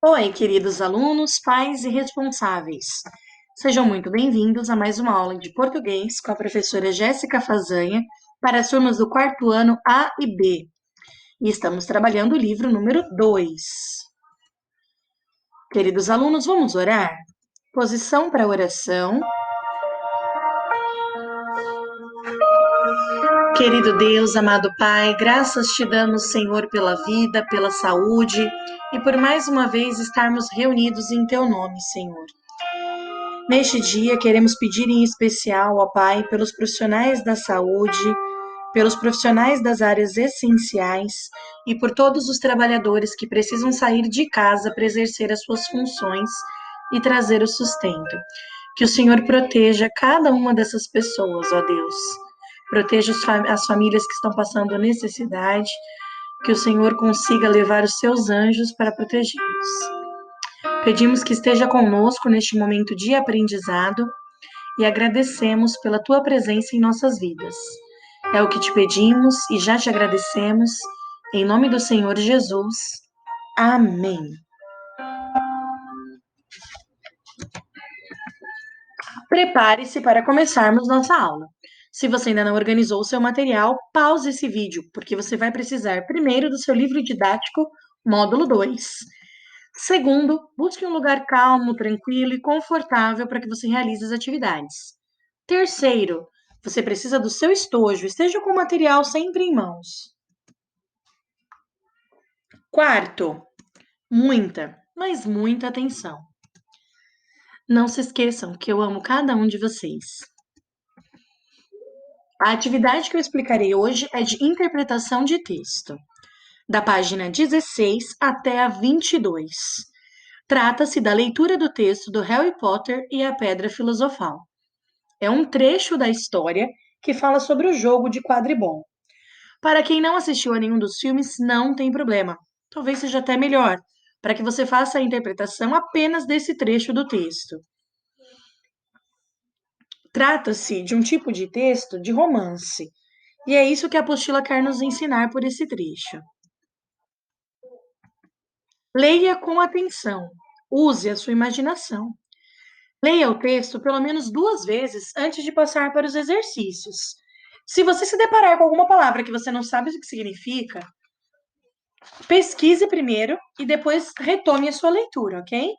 Oi, queridos alunos, pais e responsáveis. Sejam muito bem-vindos a mais uma aula de português com a professora Jéssica Fazanha para as turmas do quarto ano A e B. E estamos trabalhando o livro número 2. Queridos alunos, vamos orar? Posição para oração. Querido Deus, amado Pai, graças te damos, Senhor, pela vida, pela saúde e por mais uma vez estarmos reunidos em teu nome, Senhor. Neste dia, queremos pedir em especial, ó Pai, pelos profissionais da saúde, pelos profissionais das áreas essenciais e por todos os trabalhadores que precisam sair de casa para exercer as suas funções e trazer o sustento. Que o Senhor proteja cada uma dessas pessoas, ó Deus. Proteja as famílias que estão passando necessidade, que o Senhor consiga levar os seus anjos para protegê-los. Pedimos que esteja conosco neste momento de aprendizado e agradecemos pela tua presença em nossas vidas. É o que te pedimos e já te agradecemos, em nome do Senhor Jesus. Amém. Prepare-se para começarmos nossa aula. Se você ainda não organizou o seu material, pause esse vídeo, porque você vai precisar primeiro do seu livro didático, módulo 2. Segundo, busque um lugar calmo, tranquilo e confortável para que você realize as atividades. Terceiro, você precisa do seu estojo, esteja com o material sempre em mãos. Quarto, muita, mas muita atenção. Não se esqueçam que eu amo cada um de vocês. A atividade que eu explicarei hoje é de interpretação de texto, da página 16 até a 22. Trata-se da leitura do texto do Harry Potter e a Pedra Filosofal. É um trecho da história que fala sobre o jogo de quadribol. Para quem não assistiu a nenhum dos filmes, não tem problema. Talvez seja até melhor, para que você faça a interpretação apenas desse trecho do texto. Trata-se de um tipo de texto de romance, e é isso que a apostila quer nos ensinar por esse trecho. Leia com atenção, use a sua imaginação. Leia o texto pelo menos 2 vezes antes de passar para os exercícios. Se você se deparar com alguma palavra que você não sabe o que significa, pesquise primeiro e depois retome a sua leitura, ok?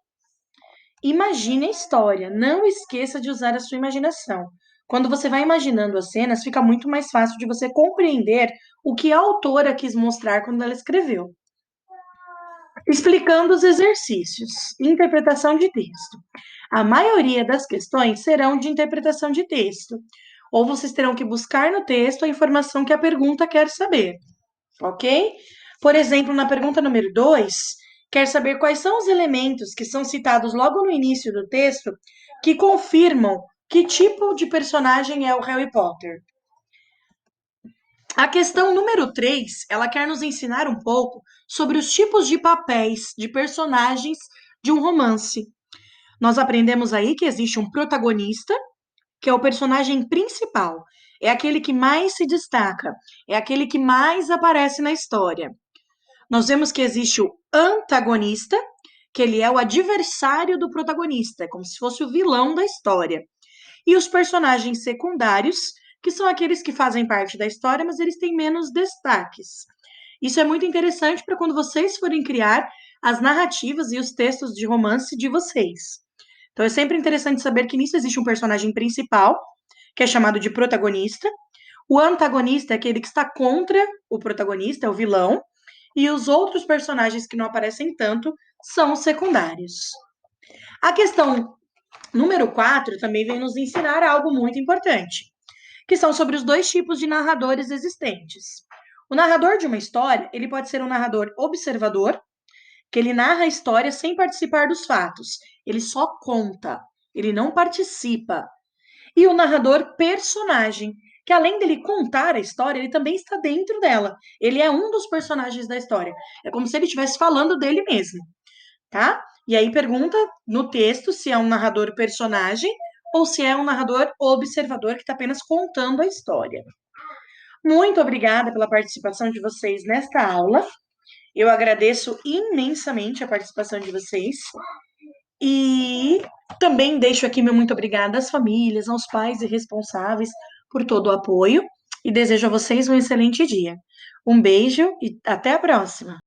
Imagine a história, não esqueça de usar a sua imaginação. Quando você vai imaginando as cenas, fica muito mais fácil de você compreender o que a autora quis mostrar quando ela escreveu. Explicando os exercícios. Interpretação de texto. A maioria das questões serão de interpretação de texto, ou vocês terão que buscar no texto a informação que a pergunta quer saber, ok? Por exemplo, na pergunta número 2, quer saber quais são os elementos que são citados logo no início do texto que confirmam que tipo de personagem é o Harry Potter. A questão número 3, ela quer nos ensinar um pouco sobre os tipos de papéis de personagens de um romance. Nós aprendemos aí que existe um protagonista, que é o personagem principal, é aquele que mais se destaca, é aquele que mais aparece na história. Nós vemos que existe o antagonista, que ele é o adversário do protagonista, é como se fosse o vilão da história. E os personagens secundários, que são aqueles que fazem parte da história, mas eles têm menos destaques. Isso é muito interessante para quando vocês forem criar as narrativas e os textos de romance de vocês. Então é sempre interessante saber que nisso existe um personagem principal, que é chamado de protagonista. O antagonista é aquele que está contra o protagonista, é o vilão. E os outros personagens que não aparecem tanto são os secundários. A questão número 4 também vem nos ensinar algo muito importante, que são sobre os dois tipos de narradores existentes. O narrador de uma história, ele pode ser um narrador observador, que ele narra a história sem participar dos fatos. Ele só conta, ele não participa. E o narrador personagem, que além dele contar a história, ele também está dentro dela. Ele é um dos personagens da história. É como se ele estivesse falando dele mesmo, tá? E aí pergunta no texto se é um narrador personagem ou se é um narrador observador que está apenas contando a história. Muito obrigada pela participação de vocês nesta aula. Eu agradeço imensamente a participação de vocês e também deixo aqui meu muito obrigada às famílias, aos pais e responsáveis por todo o apoio e desejo a vocês um excelente dia. Um beijo e até a próxima!